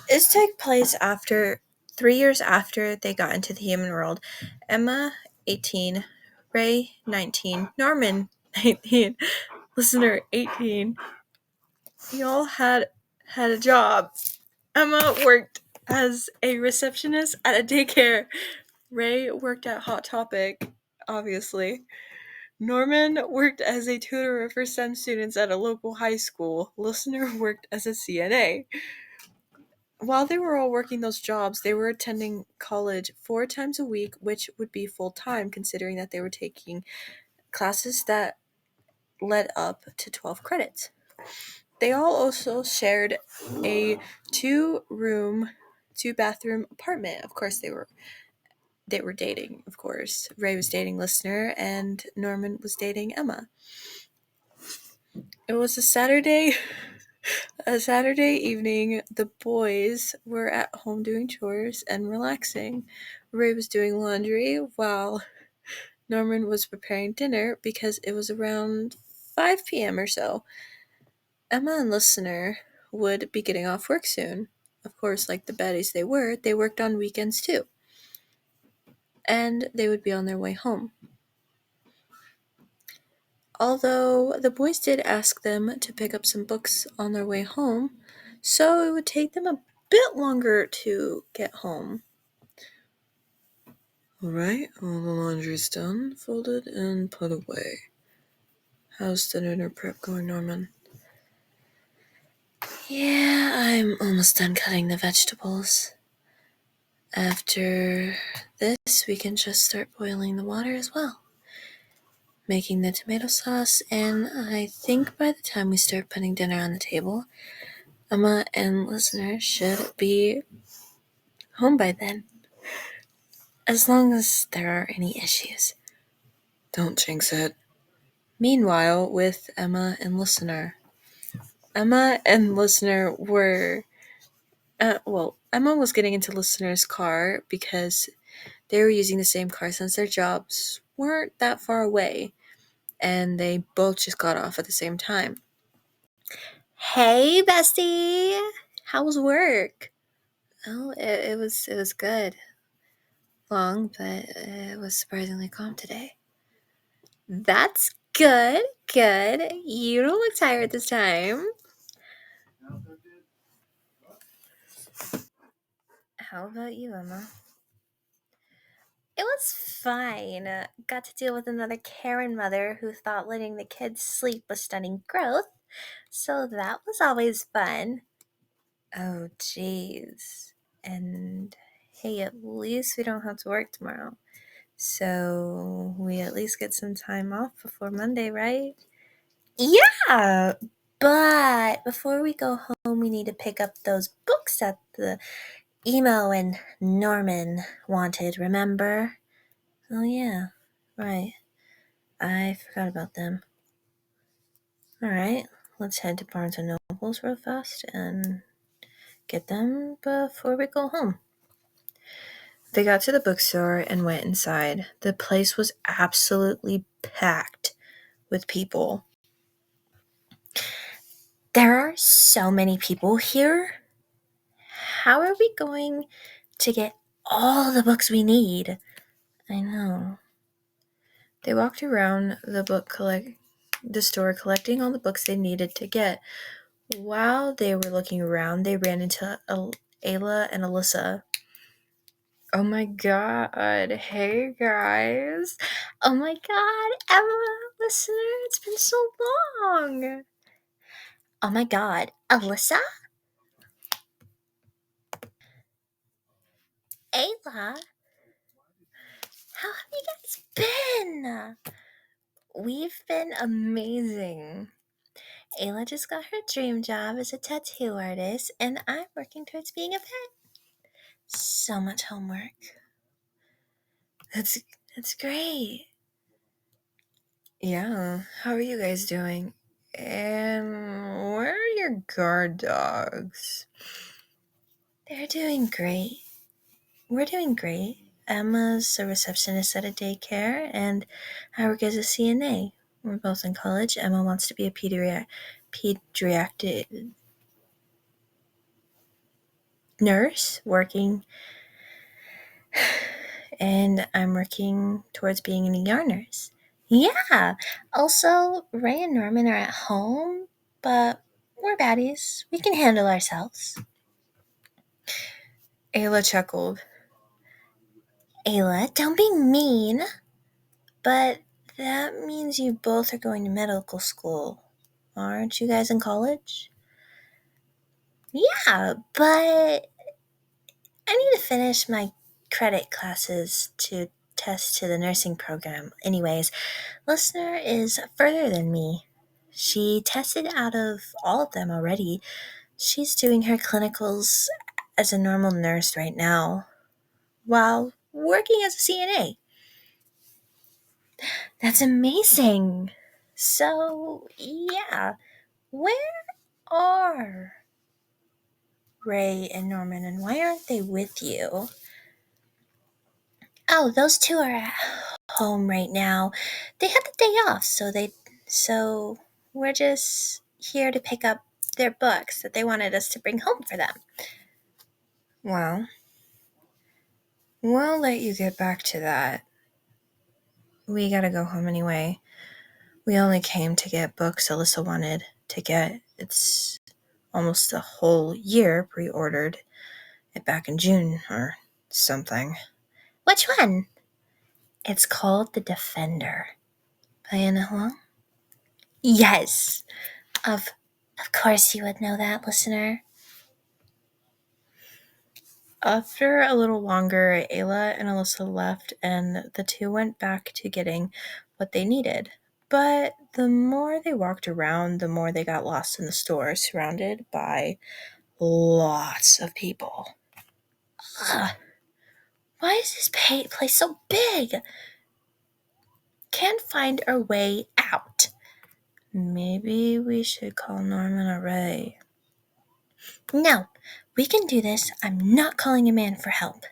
This took place after 3 years after they got into the human world. Emma, 18, Ray, 19, Norman, 19, listener, 18. We all had a job. Emma worked as a receptionist at a daycare. Ray worked at Hot Topic, obviously. Norman worked as a tutor for STEM students at a local high school. Listener worked as a CNA. While they were all working those jobs, they were attending college 4 times a week, which would be full time considering that they were taking classes that led up to 12 credits. They all also shared a 2-room, 2-bathroom apartment. Of course, they were dating, of course. Ray was dating Listener and Norman was dating Emma. It was a Saturday evening. The boys were at home doing chores and relaxing. Ray was doing laundry while Norman was preparing dinner because it was around 5 p.m. or so. Emma and Listener would be getting off work soon. Of course, like the baddies they were, they worked on weekends too. And they would be on their way home. Although the boys did ask them to pick up some books on their way home, so it would take them a bit longer to get home. Alright, all the laundry's done, folded, and put away. How's the dinner prep going, Norman? Yeah, I'm almost done cutting the vegetables. After this, we can just start boiling the water as well. Making the tomato sauce, and I think by the time we start putting dinner on the table, Emma and Listener should be home by then. As long as there are any issues. Don't jinx it. Meanwhile, with Emma and Listener. Emma and Listener were... Emma was getting into Listener's car because they were using the same car since their jobs weren't that far away. And they both just got off at the same time. Hey, bestie! How was work? Oh, it was good. Long, but it was surprisingly calm today. That's good. You don't look tired this time. How about you, Emma? It was fine. Got to deal with another Karen mother who thought letting the kids sleep was stunning growth, so that was always fun. Oh, jeez. And hey, at least we don't have to work tomorrow. So we at least get some time off before Monday, right? Yeah, but before we go home, we need to pick up those books that the Emo and Norman wanted, remember? Oh, yeah, right. I forgot about them. Alright, let's head to Barnes & Noble's real fast and get them before we go home. They got to the bookstore and went inside. The place was absolutely packed with people. There are so many people here. How are we going to get all the books we need? I know. They walked around the store collecting all the books they needed to get. While they were looking around, they ran into Ayla and Alyssa. Oh my god. Hey guys. Oh my god, Emma, listener, it's been so long. Oh my god, Alyssa? Ayla? How have you guys been? We've been amazing. Ayla just got her dream job as a tattoo artist, and I'm working towards being a vet. So much homework. That's great. Yeah, how are you guys doing? And where are your guard dogs? They're doing great. We're doing great. Emma's a receptionist at a daycare, and I work as a CNA. We're both in college. Emma wants to be a pediatric. nurse working, and I'm working towards being an ER nurse. Yeah. Also, Ray and Norman are at home, but we're baddies. We can handle ourselves. Ayla chuckled. Ayla, don't be mean. But that means you both are going to medical school. Aren't you guys in college? Yeah, but I need to finish my credit classes to test to the nursing program. Anyways, Listener is further than me. She tested out of all of them already. She's doing her clinicals as a normal nurse right now while working as a CNA. That's amazing. So, yeah, where are Ray and Norman, and why aren't they with you? Oh, those two are at home right now. They had the day off, so we're just here to pick up their books that they wanted us to bring home for them. Well, we'll let you get back to that. We gotta go home anyway. We only came to get books Alyssa wanted to get. It's almost a whole year pre-ordered it back in June or something. Which one? It's called The Defender by Anna Huang. Yes, of course you would know that, listener. After a little longer, Ayla and Alyssa left, and the two went back to getting what they needed. But the more they walked around, the more they got lost in the store, surrounded by lots of people. Ugh. Why is this place so big? Can't find our way out. Maybe we should call Norman or Ray. No, we can do this. I'm not calling a man for help.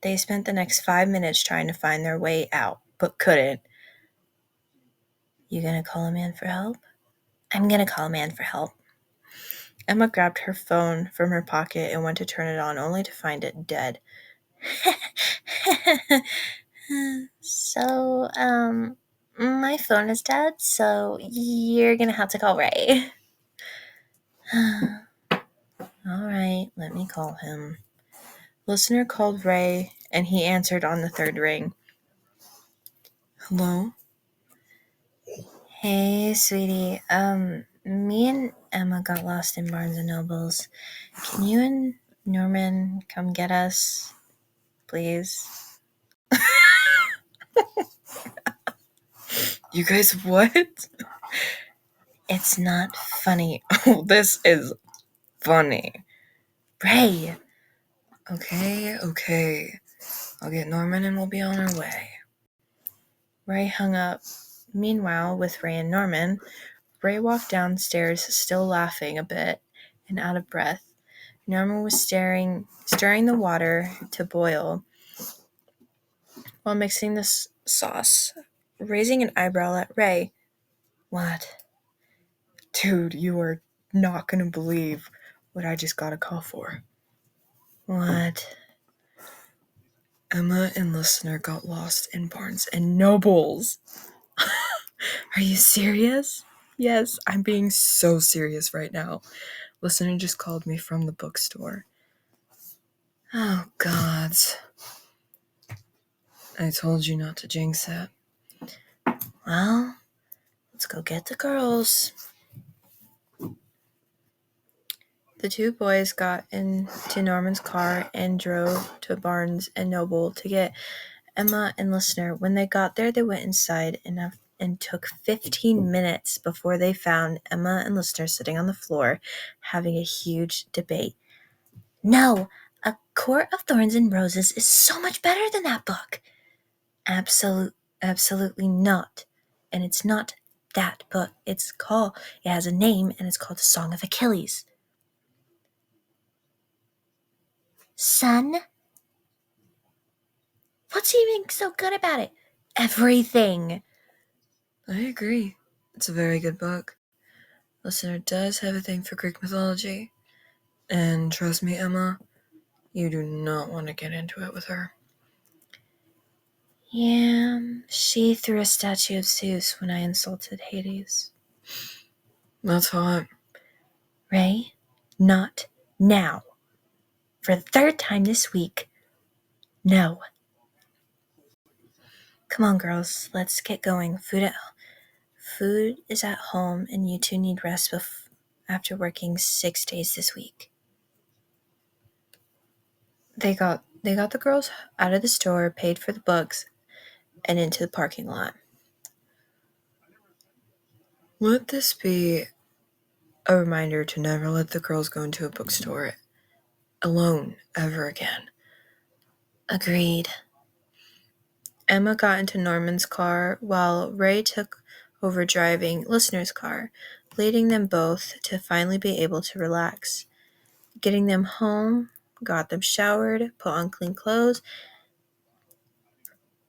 They spent the next 5 minutes trying to find their way out, but couldn't. You gonna call a man for help? I'm gonna call a man for help. Emma grabbed her phone from her pocket and went to turn it on, only to find it dead. So, my phone is dead, so you're gonna have to call Ray. All right, let me call him. Listener called Ray, and he answered on the third ring. Hello? Hey, sweetie. Me and Emma got lost in Barnes and Nobles. Can you and Norman come get us, please? You guys, what? It's not funny. Oh, this is funny. Ray! Okay. I'll get Norman and we'll be on our way. Ray hung up. Meanwhile, with Ray and Norman, Ray walked downstairs, still laughing a bit and out of breath. Norman was stirring the water to boil while mixing the sauce, raising an eyebrow at Ray. What? Dude, you are not gonna believe what I just got a call for. What? Emma and Listener got lost in Barnes and Nobles. Are you serious? Yes, I'm being so serious right now. Listener just called me from the bookstore. Oh, gods. I told you not to jinx it. Well, let's go get the girls. The two boys got into Norman's car and drove to Barnes and Noble to get Emma and Listener. When they got there, they went inside and took 15 minutes before they found Emma and Listener sitting on the floor having a huge debate. No, A Court of Thorns and Roses is so much better than that book. Absolutely not. And it's not that book. It has a name, and it's called The Song of Achilles. Son? What's even so good about it? Everything. I agree. It's a very good book. Listener does have a thing for Greek mythology. And trust me, Emma, You do not want to get into it with her. Yeah, she threw a statue of Zeus when I insulted Hades. That's hot. Ray, not now. For the third time this week, no. Come on, girls, let's get going. Food is at home, and you two need rest after working 6 days this week. They got the girls out of the store, paid for the books, and into the parking lot. Let this be a reminder to never let the girls go into a bookstore alone ever again. Agreed. Emma got into Norman's car while Ray took over driving Listener's car, leading them both to finally be able to relax. Getting them home, got them showered, put on clean clothes,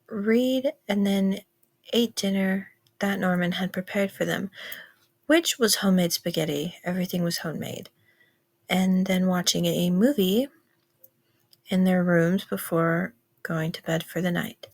read, and then ate dinner that Norman had prepared for them, which was homemade spaghetti. Everything was homemade. And then watching a movie in their rooms before going to bed for the night.